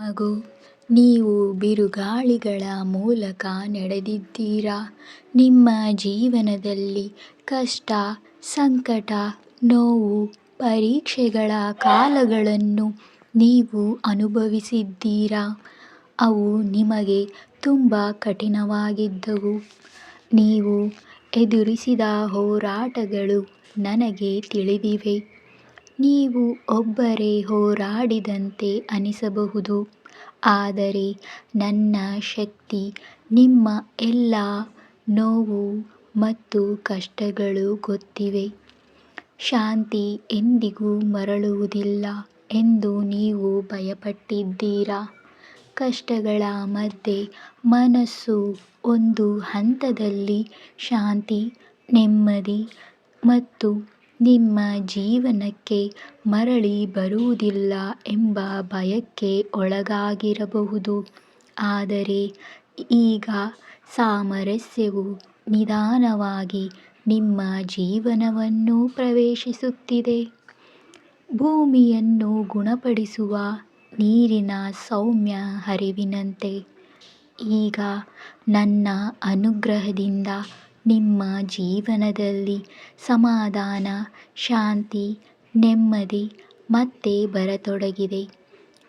ಮಗು, ನೀವು ಬಿರುಗಾಳಿಗಳ ಮೂಲಕ ನಡೆದಿದ್ದೀರಾ. ನಿಮ್ಮ ಜೀವನದಲ್ಲಿ ಕಷ್ಟ, ಸಂಕಟ, ನೋವು, ಪರೀಕ್ಷೆಗಳ ಕಾಲಗಳನ್ನು ನೀವು ಅನುಭವಿಸಿದ್ದೀರಾ. ಅವು ನಿಮಗೆ ತುಂಬ ಕಠಿಣವಾಗಿದ್ದವು. ನೀವು ಎದುರಿಸಿದ ಹೋರಾಟಗಳು ನನಗೆ ತಿಳಿದಿವೆ. ನೀವು ಒಬ್ಬರೇ ಹೋರಾಡಿದಂತೆ ಅನಿಸಬಹುದು, ಆದರೆ ನನ್ನ ಶಕ್ತಿ ನಿಮ್ಮ ಎಲ್ಲ ನೋವು ಮತ್ತು ಕಷ್ಟಗಳು ಗೊತ್ತಿವೆ. ಶಾಂತಿ ಎಂದಿಗೂ ಮರಳುವುದಿಲ್ಲ ಎಂದು ನೀವು ಭಯಪಟ್ಟಿದ್ದೀರಾ. ಕಷ್ಟಗಳ ಮಧ್ಯೆ ಮನಸ್ಸು ಒಂದು ಹಂತದಲ್ಲಿ ಶಾಂತಿ, ನೆಮ್ಮದಿ ಮತ್ತು ನಿಮ್ಮ ಜೀವನಕ್ಕೆ ಮರಳಿ ಬರುವುದಿಲ್ಲ ಎಂಬ ಭಯಕ್ಕೆ ಒಳಗಾಗಿರಬಹುದು. ಆದರೆ ಈಗ ಸಾಮರಸ್ಯವು ನಿಧಾನವಾಗಿ ನಿಮ್ಮ ಜೀವನವನ್ನು ಪ್ರವೇಶಿಸುತ್ತಿದೆ. ಭೂಮಿಯನ್ನು ಗುಣಪಡಿಸುವ ನೀರಿನ ಸೌಮ್ಯ ಹರಿವಿನಂತೆ. ಈಗ ನನ್ನ ಅನುಗ್ರಹದಿಂದ ನಿಮ್ಮ ಜೀವನದಲ್ಲಿ ಸಮಾಧಾನ, ಶಾಂತಿ, ನೆಮ್ಮದಿ ಮತ್ತೆ ಬರತೊಡಗಿದೆ.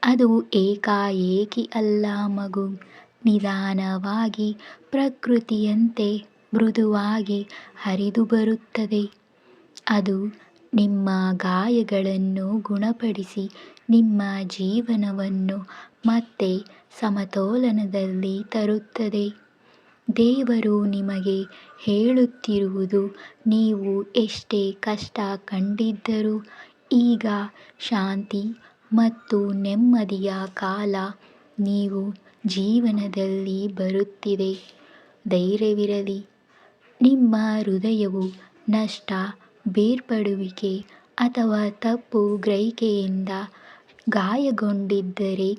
ಅದು ಏಕಾಏಕಿ ಅಲ್ಲ ಮಗು, ನಿಧಾನವಾಗಿ ಪ್ರಕೃತಿಯಂತೆ ಮೃದುವಾಗಿ ಹರಿದು ಬರುತ್ತದೆ. ಅದು ನಿಮ್ಮ ಗಾಯಗಳನ್ನು ಗುಣಪಡಿಸಿ ನಿಮ್ಮ ಜೀವನವನ್ನು ಮತ್ತೆ ಸಮತೋಲನದಲ್ಲಿ ತರುತ್ತದೆ. ದೇವರು ನಿಮಗೆ ಹೇಳುತ್ತಿರುವುದು, ನೀವು ಎಷ್ಟೇ ಕಷ್ಟ ಕಂಡಿದ್ದರೂ ಈಗ ಶಾಂತಿ ಮತ್ತು ನೆಮ್ಮದಿಯ ಕಾಲ ನೀವು ಜೀವನದಲ್ಲಿ ಬರುತ್ತಿದೆ. ಧೈರ್ಯವಿರಲಿ. ನಿಮ್ಮ ಹೃದಯವು ನಷ್ಟ, ಬೇರ್ಪಡುವಿಕೆ ಅಥವಾ ತಪ್ಪು ಗ್ರಹಿಕೆಯಿಂದ ಗಾಯಗೊಂಡಿದ್ದರೆ,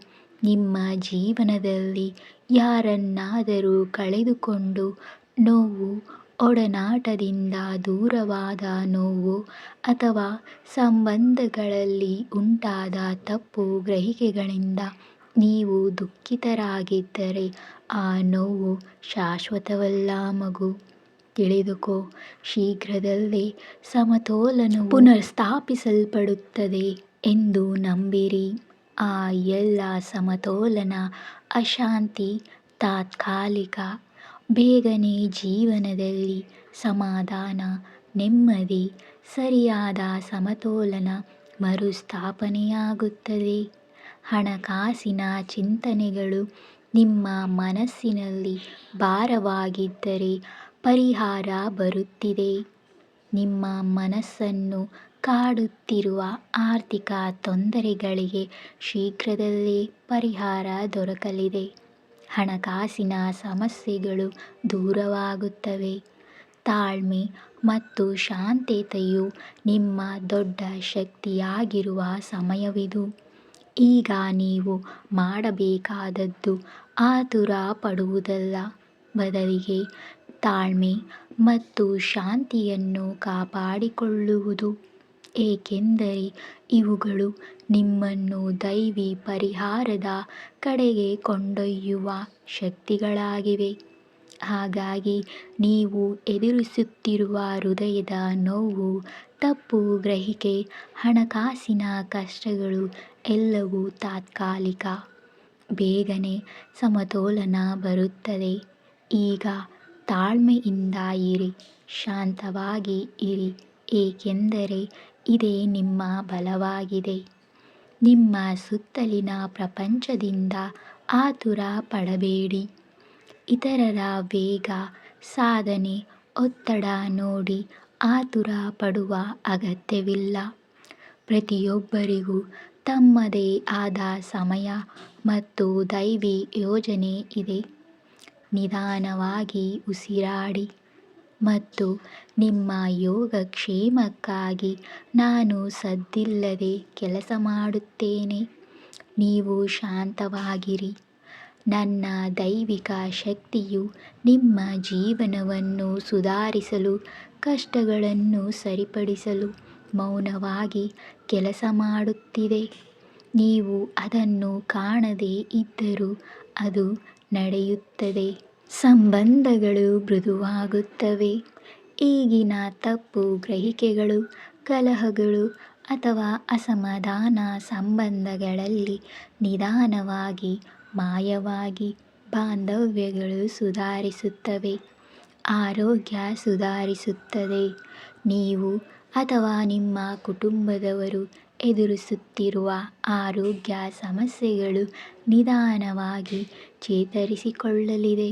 ನಿಮ್ಮ ಜೀವನದಲ್ಲಿ ಯಾರನ್ನಾದರೂ ಕಳೆದುಕೊಂಡು ನೋವು, ಒಡನಾಟದಿಂದ ದೂರವಾದ ನೋವು ಅಥವಾ ಸಂಬಂಧಗಳಲ್ಲಿ ಉಂಟಾದ ತಪ್ಪು ಗ್ರಹಿಕೆಗಳಿಂದ ನೀವು ದುಃಖಿತರಾಗಿದ್ದರೆ ಆ ನೋವು ಶಾಶ್ವತವಲ್ಲ ಮಗು. ತಿಳಿದುಕೋ, ಶೀಘ್ರದಲ್ಲೇ ಸಮತೋಲನವು ಪುನರ್ಸ್ಥಾಪಿಸಲ್ಪಡುತ್ತದೆ ಎಂದು ನಂಬಿರಿ. ಆ ಎಲ್ಲ ಸಮತೋಲನ, ಅಶಾಂತಿ ತಾತ್ಕಾಲಿಕ. ಬೇಗನೆ ಜೀವನದಲ್ಲಿ ಸಮಾಧಾನ, ನೆಮ್ಮದಿ, ಸರಿಯಾದ ಸಮತೋಲನ ಮರುಸ್ಥಾಪನೆಯಾಗುತ್ತದೆ. ಹಣಕಾಸಿನ ಚಿಂತನೆಗಳು ನಿಮ್ಮ ಮನಸ್ಸಿನಲ್ಲಿ ಭಾರವಾಗಿದ್ದರೆ ಪರಿಹಾರ ಬರುತ್ತಿದೆ. ನಿಮ್ಮ ಮನಸ್ಸನ್ನು ಕಾಡುತ್ತಿರುವ ಆರ್ಥಿಕ ತೊಂದರೆಗಳಿಗೆ ಶೀಘ್ರದಲ್ಲೇ ಪರಿಹಾರ ದೊರಕಲಿದೆ. ಹಣಕಾಸಿನ ಸಮಸ್ಯೆಗಳು ದೂರವಾಗುತ್ತವೆ. ತಾಳ್ಮೆ ಮತ್ತು ಶಾಂತತೆಯು ನಿಮ್ಮ ದೊಡ್ಡ ಶಕ್ತಿಯಾಗಿರುವ ಸಮಯವಿದು. ಈಗ ನೀವು ಮಾಡಬೇಕಾದದ್ದು ಆತುರ ಪಡುವುದಲ್ಲ, ಬದಲಿಗೆ ತಾಳ್ಮೆ ಮತ್ತು ಶಾಂತಿಯನ್ನು ಕಾಪಾಡಿಕೊಳ್ಳುವುದು. ಏಕೆಂದರೆ ಇವುಗಳು ನಿಮ್ಮನ್ನು ದೈವಿ ಪರಿಹಾರದ ಕಡೆಗೆ ಕೊಂಡೊಯ್ಯುವ ಶಕ್ತಿಗಳಾಗಿವೆ. ಹಾಗಾಗಿ ನೀವು ಎದುರಿಸುತ್ತಿರುವ ಹೃದಯದ ನೋವು, ತಪ್ಪು ಗ್ರಹಿಕೆ, ಹಣಕಾಸಿನ ಕಷ್ಟಗಳು ಎಲ್ಲವೂ ತಾತ್ಕಾಲಿಕ. ಬೇಗನೆ ಸಮತೋಲನ ಬರುತ್ತದೆ. ಈಗ ತಾಳ್ಮೆಯಿಂದ ಇರಿ, ಶಾಂತವಾಗಿ ಇರಿ, ಏಕೆಂದರೆ ಇದೇ ನಿಮ್ಮ ಬಲವಾಗಿದೆ. ನಿಮ್ಮ ಸುತ್ತಲಿನ ಪ್ರಪಂಚದಿಂದ ಆತುರ ಪಡಬೇಡಿ. ಇತರರ ವೇಗ, ಸಾಧನೆ, ಒತ್ತಡ ನೋಡಿ ಆತುರ ಪಡುವ ಅಗತ್ಯವಿಲ್ಲ. ಪ್ರತಿಯೊಬ್ಬರಿಗೂ ತಮ್ಮದೇ ಆದ ಸಮಯ ಮತ್ತು ದೈವಿ ಯೋಜನೆ ಇದೆ. ನಿಧಾನವಾಗಿ ಉಸಿರಾಡಿ ಮತ್ತು ನಿಮ್ಮ ಯೋಗಕ್ಷೇಮಕ್ಕಾಗಿ ನಾನು ಸದ್ದಿಲ್ಲದೆ ಕೆಲಸ ಮಾಡುತ್ತೇನೆ. ನೀವು ಶಾಂತವಾಗಿರಿ. ನನ್ನ ದೈವಿಕ ಶಕ್ತಿಯು ನಿಮ್ಮ ಜೀವನವನ್ನು ಸುಧಾರಿಸಲು, ಕಷ್ಟಗಳನ್ನು ಸರಿಪಡಿಸಲು ಮೌನವಾಗಿ ಕೆಲಸ ಮಾಡುತ್ತಿದೆ. ನೀವು ಅದನ್ನು ಕಾಣದೇ ಇದ್ದರೂ ಅದು ನಡೆಯುತ್ತದೆ. ಸಂಬಂಧಗಳು ಮೃದುವಾಗುತ್ತವೆ. ಈಗಿನ ತಪ್ಪು ಗ್ರಹಿಕೆಗಳು, ಕಲಹಗಳು ಅಥವಾ ಅಸಮಾಧಾನ ಸಂಬಂಧಗಳಲ್ಲಿ ನಿಧಾನವಾಗಿ ಮಾಯವಾಗಿ ಬಾಂಧವ್ಯಗಳು ಸುಧಾರಿಸುತ್ತವೆ. ಆರೋಗ್ಯ ಸುಧಾರಿಸುತ್ತದೆ. ನೀವು ಅಥವಾ ನಿಮ್ಮ ಕುಟುಂಬದವರು ಎದುರಿಸುತ್ತಿರುವ ಆರೋಗ್ಯ ಸಮಸ್ಯೆಗಳು ನಿಧಾನವಾಗಿ ಚೇತರಿಸಿಕೊಳ್ಳಲಿದೆ.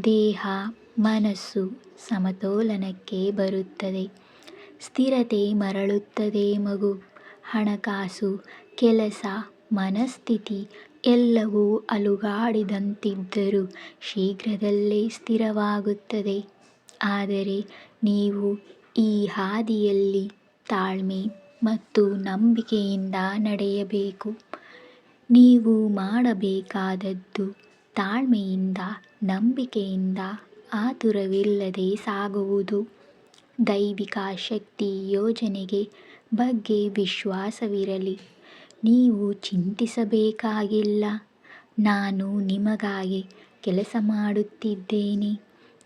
ದೇಹ ಮನಸ್ಸು ಸಮತೋಲನಕ್ಕೆ ಬರುತ್ತದೆ. ಸ್ಥಿರತೆ ಮರಳುತ್ತದೆ ಮಗು. ಹಣಕಾಸು, ಕೆಲಸ, ಮನಸ್ಥಿತಿ ಎಲ್ಲವೂ ಅಲುಗಾಡಿದಂತಿದ್ದರೂ ಶೀಘ್ರದಲ್ಲೇ ಸ್ಥಿರವಾಗುತ್ತದೆ. ಆದರೆ ನೀವು ಈ ಹಾದಿಯಲ್ಲಿ ತಾಳ್ಮೆ ಮತ್ತು ನಂಬಿಕೆಯಿಂದ ನಡೆಯಬೇಕು. ನೀವು ಮಾಡಬೇಕಾದದ್ದು ತಾಳ್ಮೆಯಿಂದ, ನಂಬಿಕೆಯಿಂದ, ಆತುರವಿಲ್ಲದೆ ಸಾಗುವುದು. ದೈವಿಕ ಶಕ್ತಿ ಯೋಜನೆಗೆ ಬಗ್ಗೆ ವಿಶ್ವಾಸವಿರಲಿ. ನೀವು ಚಿಂತಿಸಬೇಕಾಗಿಲ್ಲ. ನಾನು ನಿಮಗಾಗಿ ಕೆಲಸ ಮಾಡುತ್ತಿದ್ದೇನೆ.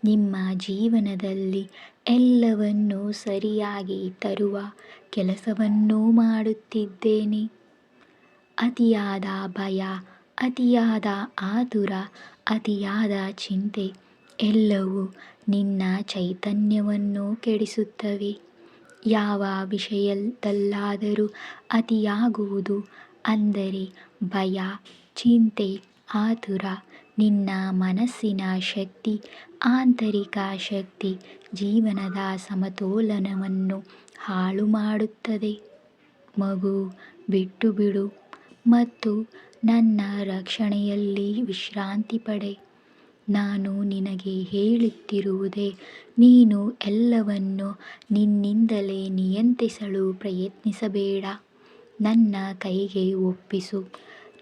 ನಿಮ್ಮ ಜೀವನದಲ್ಲಿ ಎಲ್ಲವನ್ನೂ ಸರಿಯಾಗಿ ತರುವ ಕೆಲಸವನ್ನು ಮಾಡುತ್ತಿದ್ದೇನೆ. ಅತಿಯಾದ ಭಯ, ಅತಿಯಾದ ಆತುರ, ಅತಿಯಾದ ಚಿಂತೆ ಎಲ್ಲವೂ ನಿನ್ನ ಚೈತನ್ಯವನ್ನು ಕೆಡಿಸುತ್ತವೆ. ಯಾವ ವಿಷಯದಲ್ಲಾದರೂ ಅತಿಯಾಗುವುದು ಅಂದರೆ ಭಯ, ಚಿಂತೆ, ಆತುರ ನಿನ್ನ ಮನಸ್ಸಿನ ಶಕ್ತಿ, ಆಂತರಿಕ ಶಕ್ತಿ, ಜೀವನದ ಸಮತೋಲನವನ್ನು ಹಾಳು ಮಾಡುತ್ತದೆ. ಮಗು, ಬಿಟ್ಟುಬಿಡು ಮತ್ತು ನನ್ನ ರಕ್ಷಣೆಯಲ್ಲಿ ವಿಶ್ರಾಂತಿ ಪಡೆ. ನಾನು ನಿನಗೆ ಹೇಳುತ್ತಿರುವುದೇ, ನೀನು ಎಲ್ಲವನ್ನೂ ನಿನ್ನಿಂದಲೇ ನಿಯಂತ್ರಿಸಲು ಪ್ರಯತ್ನಿಸಬೇಡ. ನನ್ನ ಕೈಗೆ ಒಪ್ಪಿಸು.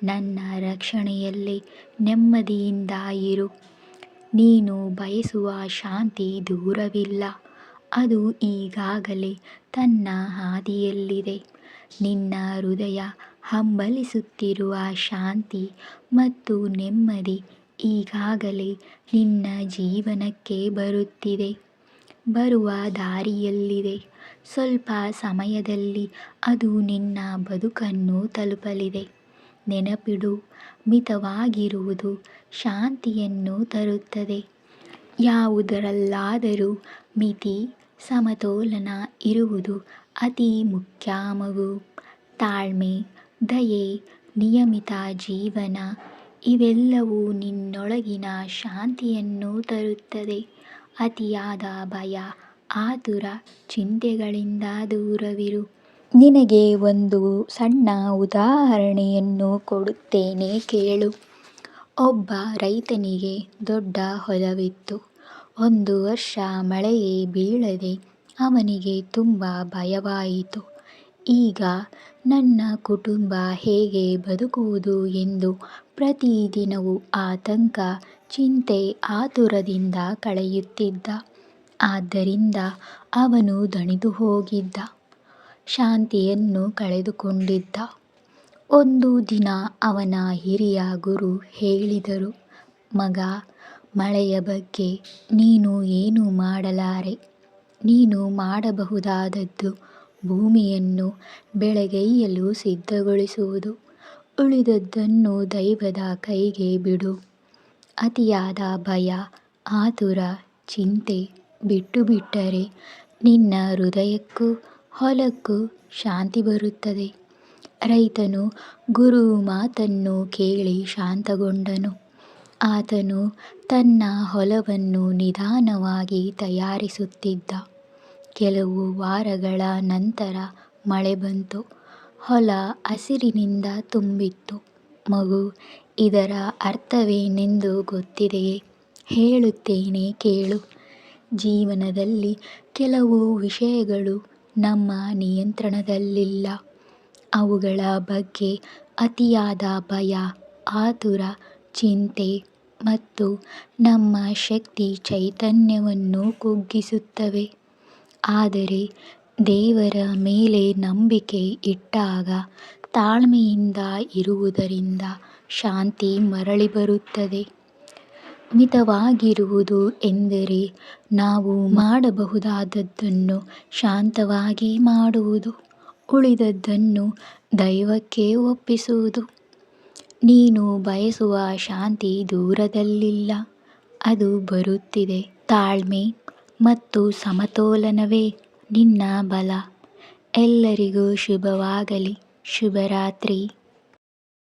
ನನ್ನ ರಕ್ಷಣೆಯಲ್ಲೇ ನೆಮ್ಮದಿಯಿಂದ ಇರು. ನೀನು ಬಯಸುವ ಶಾಂತಿ ದೂರವಿಲ್ಲ. ಅದು ಈಗಾಗಲೇ ತನ್ನ ಹಾದಿಯಲ್ಲಿದೆ. ನಿನ್ನ ಹೃದಯ ಹಂಬಲಿಸುತ್ತಿರುವ ಶಾಂತಿ ಮತ್ತು ನೆಮ್ಮದಿ ಈಗಾಗಲೇ ನಿನ್ನ ಜೀವನಕ್ಕೆ ಬರುತ್ತಿದೆ, ಬರುವ ದಾರಿಯಲ್ಲಿದೆ. ಸ್ವಲ್ಪ ಸಮಯದಲ್ಲಿ ಅದು ನಿನ್ನ ಬದುಕನ್ನು ತಲುಪಲಿದೆ. ನೆನಪಿಡು, ಮಿತವಾಗಿರುವುದು ಶಾಂತಿಯನ್ನು ತರುತ್ತದೆ. ಯಾವುದರಲ್ಲಾದರೂ ಮಿತಿ, ಸಮತೋಲನ ಇರುವುದು ಅತಿ ಮುಖ್ಯ ಮಗು. ತಾಳ್ಮೆ, ದಯೆ, ನಿಯಮಿತ ಜೀವನ ಇವೆಲ್ಲವೂ ನಿನ್ನೊಳಗಿನ ಶಾಂತಿಯನ್ನು ತರುತ್ತದೆ. ಅತಿಯಾದ ಭಯ, ಆತುರ, ಚಿಂತೆಗಳಿಂದ ದೂರವಿರು. ನಿನಗೆ ಒಂದು ಸಣ್ಣ ಉದಾಹರಣೆಯನ್ನು ಕೊಡುತ್ತೇನೆ ಕೇಳು. ಒಬ್ಬ ರೈತನಿಗೆ ದೊಡ್ಡ ಹೊಲವಿತ್ತು. ಒಂದು ವರ್ಷ ಮಳೆಯೇ ಬೀಳದೆ ಅವನಿಗೆ ತುಂಬ ಭಯವಾಯಿತು. ಈಗ ನನ್ನ ಕುಟುಂಬ ಹೇಗೆ ಬದುಕುವುದು ಎಂದು ಪ್ರತಿದಿನವೂ ಆತಂಕ, ಚಿಂತೆ, ಆತುರದಿಂದ ಕಳೆಯುತ್ತಿದ್ದ. ಆದ್ದರಿಂದ ಅವನು ದಣಿದು ಹೋಗಿದ್ದ. ಶಾಂತಿಯನ್ನು ಕಳೆದುಕೊಂಡಿದ್ದ. ಒಂದು ದಿನ ಅವನ ಹಿರಿಯ ಗುರು ಹೇಳಿದರು, ಮಗ, ಮಳೆಯ ಬಗ್ಗೆ ನೀನು ಏನೂ ಮಾಡಲಾರೆ. ನೀನು ಮಾಡಬಹುದಾದದ್ದು ಭೂಮಿಯನ್ನು ಬೆಳೆಗೈಯಲು ಸಿದ್ಧಗೊಳಿಸುವುದು. ಉಳಿದದ್ದನ್ನು ದೈವದ ಕೈಗೆ ಬಿಡು. ಅತಿಯಾದ ಭಯ, ಆತುರ, ಚಿಂತೆ ಬಿಟ್ಟುಬಿಟ್ಟರೆ ನಿನ್ನ ಹೃದಯಕ್ಕೂ ಹೊಲಕ್ಕೂ ಶಾಂತಿ ಬರುತ್ತದೆ. ರೈತನು ಗುರು ಮಾತನ್ನು ಕೇಳಿ ಶಾಂತಗೊಂಡನು. ಆತನು ತನ್ನ ಹೊಲವನ್ನು ನಿಧಾನವಾಗಿ ತಯಾರಿಸುತ್ತಿದ್ದ. ಕೆಲವು ವಾರಗಳ ನಂತರ ಮಳೆ ಬಂತು. ಹೊಲ ಹಸಿರಿನಿಂದ ತುಂಬಿತ್ತು. ಮಗು, ಇದರ ಅರ್ಥವೇನೆಂದು ಗೊತ್ತಿದೆಯೇ? ಹೇಳುತ್ತೇನೆ ಕೇಳು. ಜೀವನದಲ್ಲಿ ಕೆಲವು ವಿಷಯಗಳು ನಮ್ಮ ನಿಯಂತ್ರಣದಲ್ಲಿಲ್ಲ. ಅವುಗಳ ಬಗ್ಗೆ ಅತಿಯಾದ ಭಯ, ಆತುರ, ಚಿಂತೆ ಮತ್ತು ನಮ್ಮ ಶಕ್ತಿ ಚೈತನ್ಯವನ್ನು ಕುಗ್ಗಿಸುತ್ತವೆ. ಆದರೆ ದೇವರ ಮೇಲೆ ನಂಬಿಕೆ ಇಟ್ಟಾಗ ತಾಳ್ಮೆಯಿಂದ ಇರುವುದರಿಂದ ಶಾಂತಿ ಮರಳಿ ಬರುತ್ತದೆ. ಮಿತವಾಗಿರುವುದು ಎಂದರೆ ನಾವು ಮಾಡಬಹುದಾದದ್ದನ್ನು ಶಾಂತವಾಗಿ ಮಾಡುವುದು, ಉಳಿದದ್ದನ್ನು ದೈವಕ್ಕೆ ಒಪ್ಪಿಸುವುದು. ನೀನು ಬಯಸುವ ಶಾಂತಿ ದೂರದಲ್ಲಿಲ್ಲ, ಅದು ಬರುತ್ತಿದೆ. ತಾಳ್ಮೆ ಮತ್ತು ಸಮತೋಲನವೇ ನಿನ್ನ ಬಲ. ಎಲ್ಲರಿಗೂ ಶುಭವಾಗಲಿ. ಶುಭರಾತ್ರಿ.